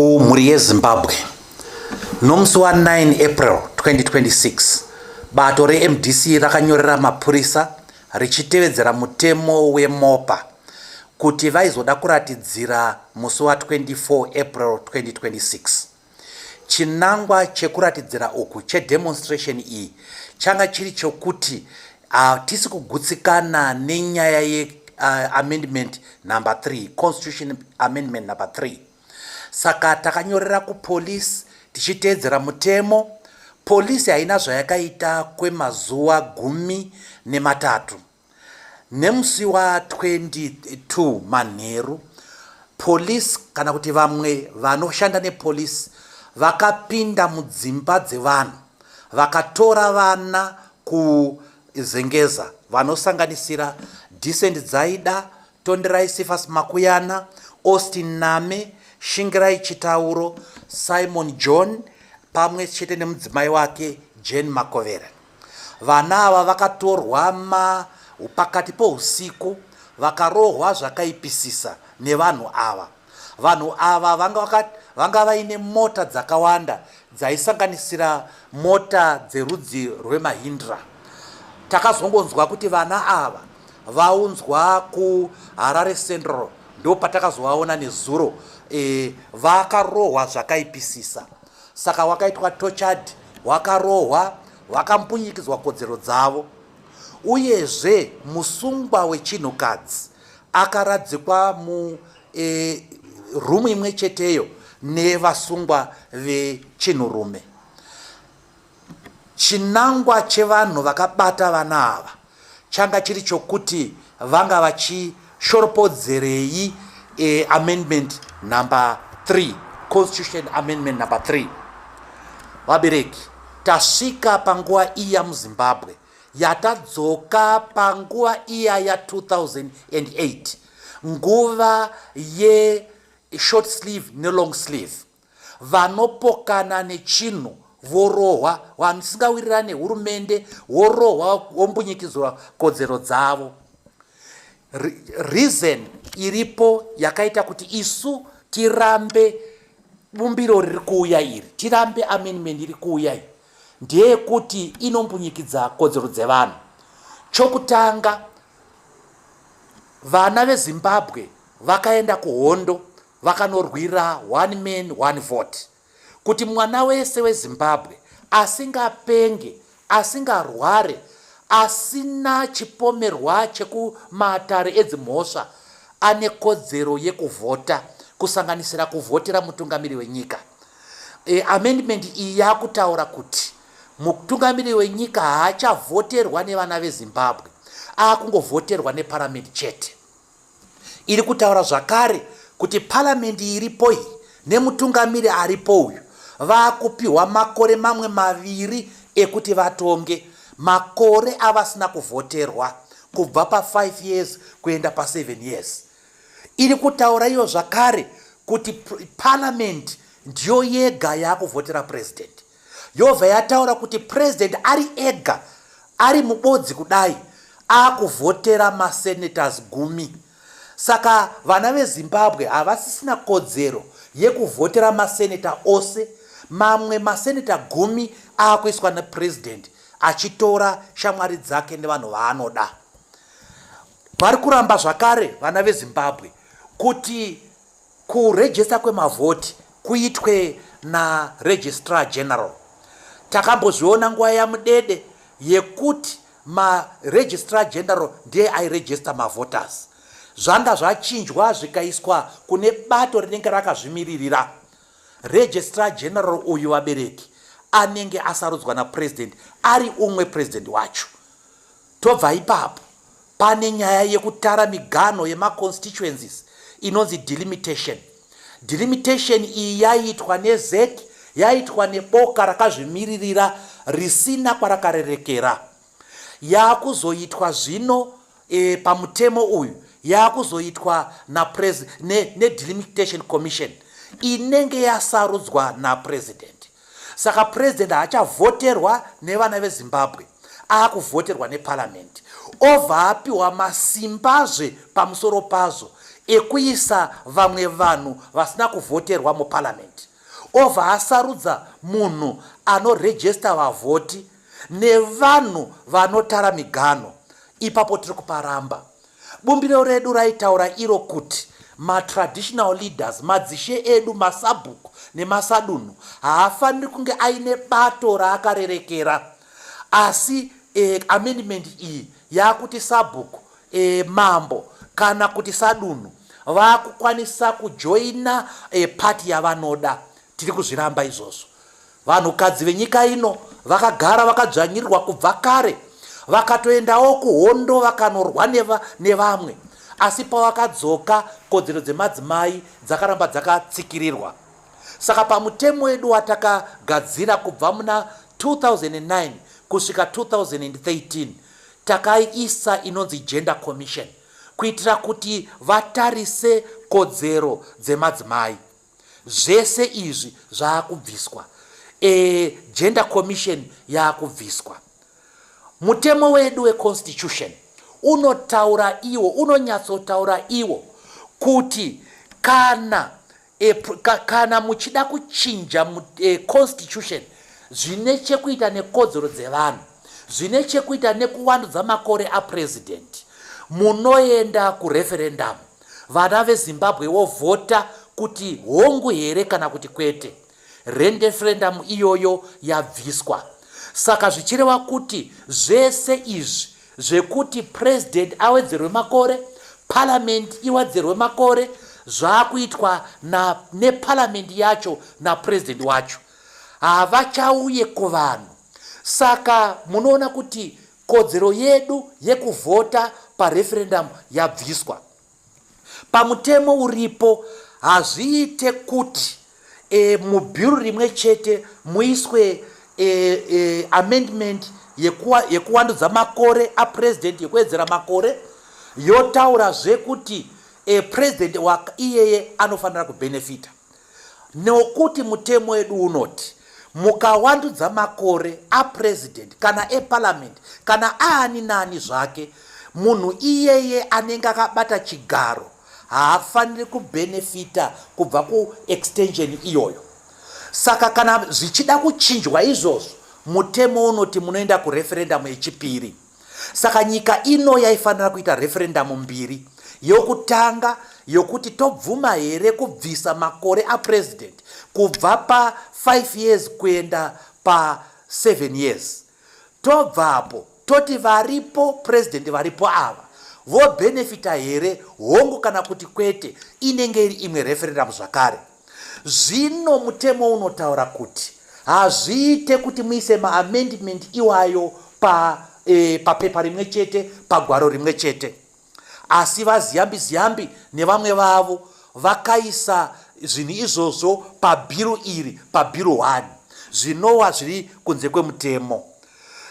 kumhuri yeZimbabwe nomusi wa9 April 2026 bato reMDC rakanyorera mapurisa richitevedzera mutemo weMopa kuti vaizoda kuratidzira musi wa24 April 2026. Chinangwa chekuratidzira uku chedemonstration iyi changa chiri chokuti tisi kugutsikana nenyaya ye amendment number 3, constitution amendment number 3. Saka takanyorera ku police tichitedzera mutemo. Polisi haina zvayakaita kwemazuva 13 nemusi wa 22 manheru. Polisi kana kuti vamwe vanoshanda nepolisi vakapinda mudzimba dzevanhu vakatora vana kuzengeza vanosanganisira Decent Zaida, Tonderai Sifas Makuyana, Austin Name, Shingirai Chitauro, Simon John pamwe chete nemudzimai wake Jane Makovera. Vana ava vakatorwa pakati pousiku vakarohwa zvakaipisisa nevanhu ava. Vanhu ava vanga vaine mota dzakawanda dzaisanganisira mota dzerudzi rweMahindra. Takazongonzwa kuti vana ava vaunzwa kuHarare Central, ndo patakazovaona nezuro vakarohwa zvakaipisisa. Saka wakaitwa tortured, wakarohwa, wakampunyikidzwa kodzero dzavo. Uyezve musungwa wechinhukadzi akaradzikwa rumu imwe cheteyo nevasungwa vechinhurume. Chinangwa chevanhu vakabata vana ava changa chiri chokuti vanga vachishoropodzerei amendment number 3, constitution amendment number 3. Vabereki, tasvika panguva iya muZimbabwe yatadzoka panguva iya ya 2008, nguva ye short sleeve ne long sleeve. Vanopokana nechinhu vorohwa, vanhu tisingawirirane nehurumende vorohwa vombunyikidzwa kodzero dzavo. Reason iripo yakaita kuti isu tirambe bumbiro riri kuuya iri, tirambe amendment iri kuuya iri, ndeyekuti inombunyikidzwa kodzero dzevanhu. Chokutanga, vana veZimbabwe vakaenda kuhondo vakanorwira one man one vote, kuti mwana wese weZimbabwe asingapenge, asingarware, asina chipomerwa chekumatare edzimhosva ane kodzero yekuvhota, kusanganisira kuvhotera mutungamiri wenyika. Amendment iyi yakutaura kuti mutungamiri wenyika haachavhoterwa nevana veZimbabwe, akungovhoterwa neparamendi chete. Iri kutaura zvakare kuti paramendi iripo iyi nemutungamiri aripo uyu vakupiwa makore mamwe 2 ekuti vatonge, makore avasina kuvhoterwa kubva pa5 years kuenda pa7 years. Iri kutaura iyo zvakare kuti parliament ndiyo yega yakuvhotera president. Yobva yataura kuti president ari ega, ari mubodzi kudai, akuvhotera masenators 10. Saka vana veZimbabwe havasisina kodzero yekuvhotera masenata ose. Mamwe masenata 10 akuiswa nepresident achitora shamwari dzake nevanhu vaanoda. Vari kuramba zvakare vana veZimbabwe kuti kuregister kwemavhoti kuitwe na registrar general. Takambozviona nguva yamudede yekuti registrar general ndiye airegister mavoters. Zvanga zvachinjwa zvikaiswa kune bato rinenge rakazvimiririra. Registrar general uyu, vabereki, anenge asarudzwa napresident, ari umwe president wacho. Tobva ipapo pane nyaya yekutara miganho yemaconstituencies inonzi delimitation. Delimitation iyi yaitwa neZEC, yaitwa neboka rakazvimiririra risina kwarakarerekera. Yakuzoitwa zvino pamutemo uyu, yakuzoitwa delimitation commission inenge yasarudzwa napresident. Saka president haachavhoterwa nevana veZimbabwe, akuvhoterwa neparliament. Obva apiwa masimbazve pamusoro pazvo ekuisa vamwe vanhu vasina kuvhoterwa muparliament, obva asarudza munhu anorejista vavhoti nevanhu vanotara migano. Ipapo tiri kuparamba. Bumbiro redu raitaura iro kuti matraditional leaders, madzishe edu, masabhuku nemasadunhu haafaniri kunge aine bato raakarerekera, asi amendment iyi yakuti sabhuku, mambo kana kuti sadunhu vakukwanisa kujoina pati yavanoda. Tiri kuzviramba izvozvo. Vanhukadzi venyika ino vakagara vakadzvanyirirwa kubva kare, vakatoendawo kuhondo vakanorwa nevamwe, asi pavakadzoka kodzero dzemadzimai dzakaramba dzakatsikirirwa. Saka pamutemo wedu watakagadzira kubva muna 2009 kusvika 2013 takaisa inonzi gender commission kuitira kuti vatarise kodzero dzemadzimai. Zvese izvi zvaakubviswa. Gender commission yaakubviswa. Mutemo wedu weconstitution unotaura iwo, unonyatsotaura iwo kuti kana muchida kuchinja constitution zvine chekuita nekodzero dzevanhu, zvine chekuita nekuwandudza makore apresident, munoenda kureferendum. Vana veZimbabwe vovhota kuti hongu here kana kuti kwete. Referendum iyoyo yabviswa. Saka zvichireva kuti zvese izvi zvekuti president awedzerwe makore, parliament iwedzerwe makore, zvaakuitwa neparliament yacho napresident wacho. Havachauye kuvanhu. Saka munoona kuti kodzero yedu yekuvhota pareferendum yabviswa. Pamutemo uripo hazviite kuti mubhiru rimwe chete muiswe amendment yekuwandudza makore apresident, yekuwedzera makore, yotaura zvekuti president iyeye anofanira kubenefita. Nokuti mutemo wedu unoti mukawandudza makore apresident kana eparliament kana ani nani zvake, munhu iyeye anenge akabata chigaro haafaniri kubenefita kubva kuextension iyoyo. Saka kana zvichida kuchinjwa izvozvo, mutemo unoti munoenda kureferendum yechipiri. Saka nyika ino yaifanira kuita referendum mbiri. Yokutanga yokuti tobvuma here kubvisa makore apresident kubva pa 5 years kuenda pa 7 years. Tobvapo toti varipo president varipo ava vobenefita here hongu kana kuti kwete, inenge iri imwe referendum zvakare. Zvino mutemo unotaura kuti hazviite kuti muise maamendment iwayo papepa rimwe chete, pagwaro rimwe chete. Asi vaziyambi nevamwe vavo vakaisa zvinhu izvozvo pabhiru iri, pabhiru 1, zvinova zviri kunze kwemutemo.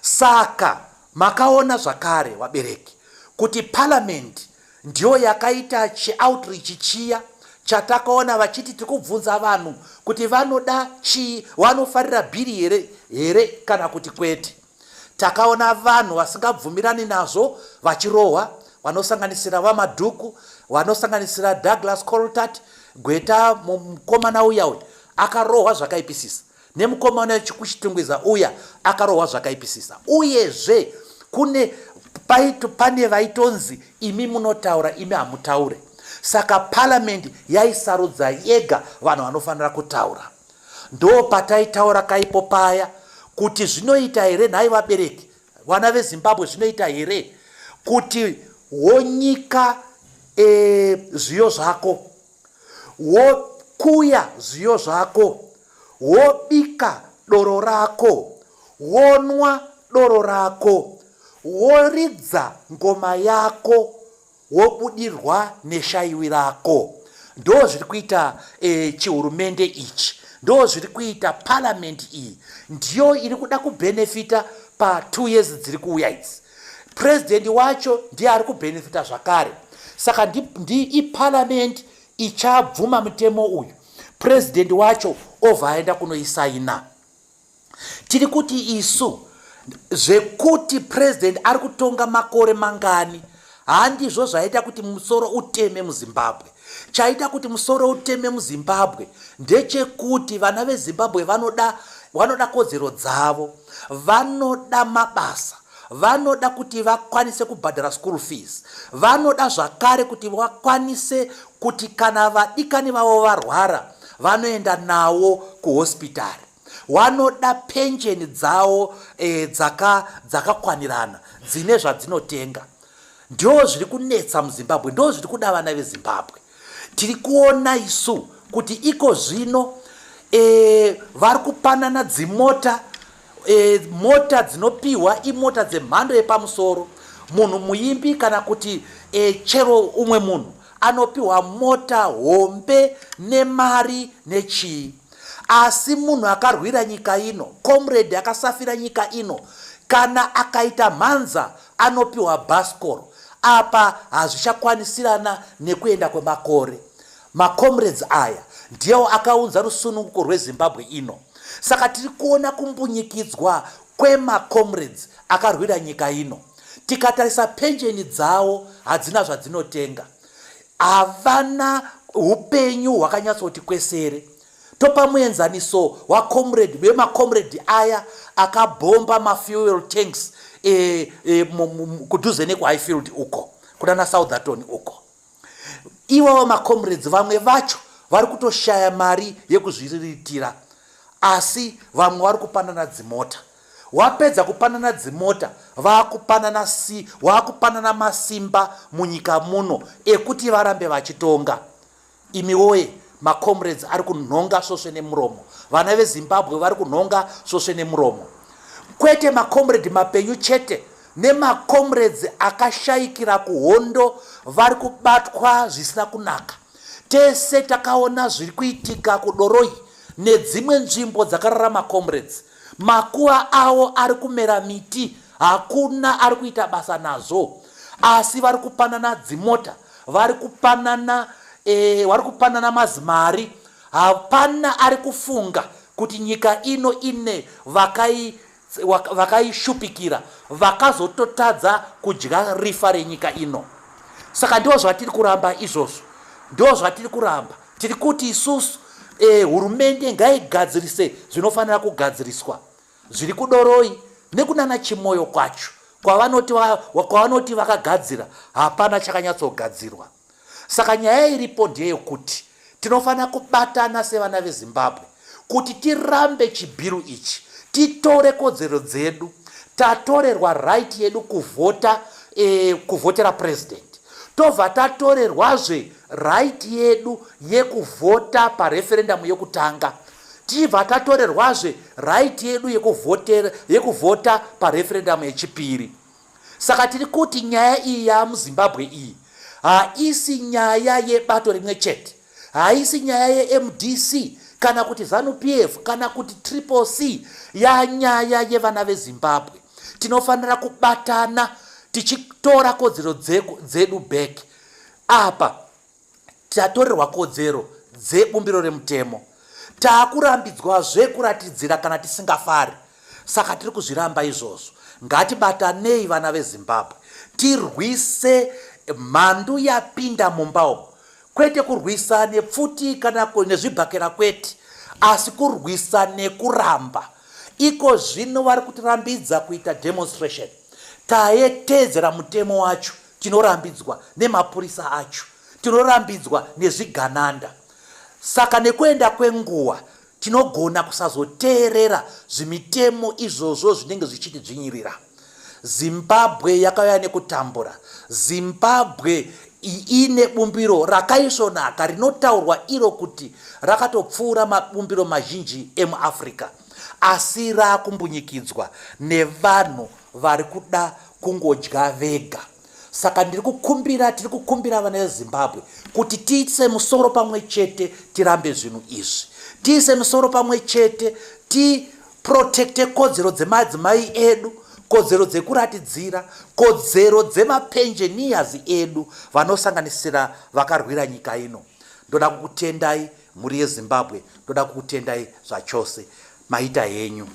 Saka makaona zvakare vabereki kuti parliament ndiyo yakaita chioutreach chiya chatakaona vachiti tikubvunza vanhu kuti vanoda chii, vanofarira bhiri here kana kuti kwete. Takaona vanhu vasingabvumirani nazvo vachirohwa, vanosanganisira vamadhuku, vanosanganisira Douglas Coltart, Gweta mukomana uya akarohwa zvakaipisisa, nemukomana wechikuchitungwiza uya akarohwa zvakaipisisa. Uyezve pane vaitonzi imi munotaura imi hamutaure. Saka parliament yaisarudza yega vanhu vanofanira kutaura. Ndo pataitaura kaipo paya kuti zvinoita here, nhai vabereki, vana veZimbabwe, zvinoita here kuti wonyika zviyo zvako, wokuya zviyo zvako, wobika doro rako, wonwa doro rako, woridza ngoma yako, wobudirwa neshaiwi rako. Ndo zviri kuita chihurumende ichi, ndo zviri kuita parliament iyi. Ndiyo iri kuda kubenefita pa 2 years dziri kuuya idzi. President wacho ndiye ari kubenefita zvakare. Saka iparliament ichabvuma mutemo uyu, president wacho obva aenda kunoisaina. Tiri kuti isu zvekuti president ari kutonga makore mangani handizvo zvaita kuti musoro uteme muZimbabwe. chaita kuti musoro uteme muZimbabwe ndechekuti vana veZimbabwe vanoda kodzero dzavo, vanoda mabasa, vanoda kuti vakwanise kubhadhara school fees, vanoda zvakare kuti vakwanise kuti kana vadikani vavo varwara vanoenda nawo kuhospitari, vanoda pensheni dzavo dzakakwanirana dzine zvadzinotenga. Ndo zviri kunetsa muZimbabwe, ndo zviri kuda vana veZimbabwe. Tiri kuona isu kuti iko zvino vari kupanana dzimota, mota dzinopiwa imota dzemhando yepamusoro. Munhu muimbi kana kuti chero umwe munhu anopiwa mota hombe nemari nechii. Asi munhu akarwira nyika ino, comrade akasafira nyika ino, kana akaita mhanza anopiwa bhasikoro. Apa hazvichakwanisirana nekuenda kwemakore. Macomrades aya ndiwo akaunza rusununguko rweZimbabwe ino. Saka tiri kuona kumbunyikidzwa kwemacomrades akarwira nyika ino. Tikatarisa pensheni dzavo hadzina zvadzinotenga, havana upenyu hwakanyatsoti kwesere. Topa muenzaniso wemacomrade aya akabhomba mafuel tanks kudhuze nekuhighfield uko kunana Southampton uko. Ivo macomrades vamwe vacho vari kutoshaya mari yekuzviriritira, asi vamwe vari kupanana dzimota. Wapedza kupanana dzimota, vakupanana masimba munyika muno ekuti varambe vachitonga. Imi woye, macomrades ari kunhonga svosve nemuromo, vana veZimbabwe vari kunhonga svosve nemuromo. Kwete macomrade mapenyu chete, nemacomrades akashayikira kuhondo vari kubatwa zvisina kunaka. Tese takaona zviri kuitika kuDoroi nedzimwe nzvimbo dzakararama comrades. Makuva avo ari kumera miti, hakuna ari kuita basa nazvo, asi vari kupanana dzimota, vari kupanana mazimari. Hapana ari kufunga kuti nyika ino ine vakaishupikira vakazototadza kudya rifa renyika ino. Saka ndo zvatiri kuramba izvozvo, ndo zvatiri kuramba. Tiri kuti isusu hurumende ngaigadzirise zvinofanira kugadziriswa. Zviri kuDoroi nekunana Chimoyo kwacho, kwavanoti vakagadzira, hapana chakanyatsogadzirwa. Saka nyaya iripo ndeyekuti tinofanira kubatana sevana veZimbabwe kuti tirambe chibhiru ichi, titore kodzero dzedu. Tatorerwa right yedu kuvhotera president, tobva tatorerwazve right yedu yekuvhota pareferendamu yekutanga, tibva tatorerwazve right yedu yekuvhota pareferendamu yechipiri. Saka tiri kuti nyaya iyi yamuZimbabwe iyi haisi nyaya yebato rimwe chete, haisi nyaya yeMDC kana kuti ZANU-PF kana kuti Triple C, yanyaya yevana veZimbabwe. Tinofanira kubatana tichitora kodzero dzedu back. Apa tatorerwa kodzero dzebumbiro remutemo, taakurambidzwazve kuratidzira kana tisingafari. Saka tiri kuzviramba izvozvo. Ngatibatanei vana veZimbabwe, tirwise mhandu yapinda mumba umu. Kwete kurwisa nepfuti kana nezvibhakera kwete, asi kurwisa nekuramba. Iko zvino vari kutirambidza kuita demonstration, taetedzera mutemo wacho, tinorambidzwa nemapurisa acho, tinorambidzwa nezvigananda. Saka nekuenda kwenguva tinogona kusazoteerera zvimitemo izvozvo zvinenge zvichitidzvinyirira. Zimbabwe yakauya nekutambura. Zimbabwe ine bumbiro rakaisvonaka rinotaurwa iro kuti rakatopfuura mabumbiro mazhinji emuAfrica, asi rakumbunyikidzwa nevanhu vari kuda kungodya vega. Saka tiri kukumbira vana veZimbabwe kuti tiise musoro pamwe chete, tirambe zvinhu izvi. Tiise musoro pamwe chete, tiprotecte kodzero dzemadzimai edu, kodzero dzekuratidzira, kodzero dzemapensheniers edu vanosanganisira vakarwira nyika ino. Ndoda kukutendai muri yeZimbabwe, ndoda kukutendai zvachose. Maita henyu.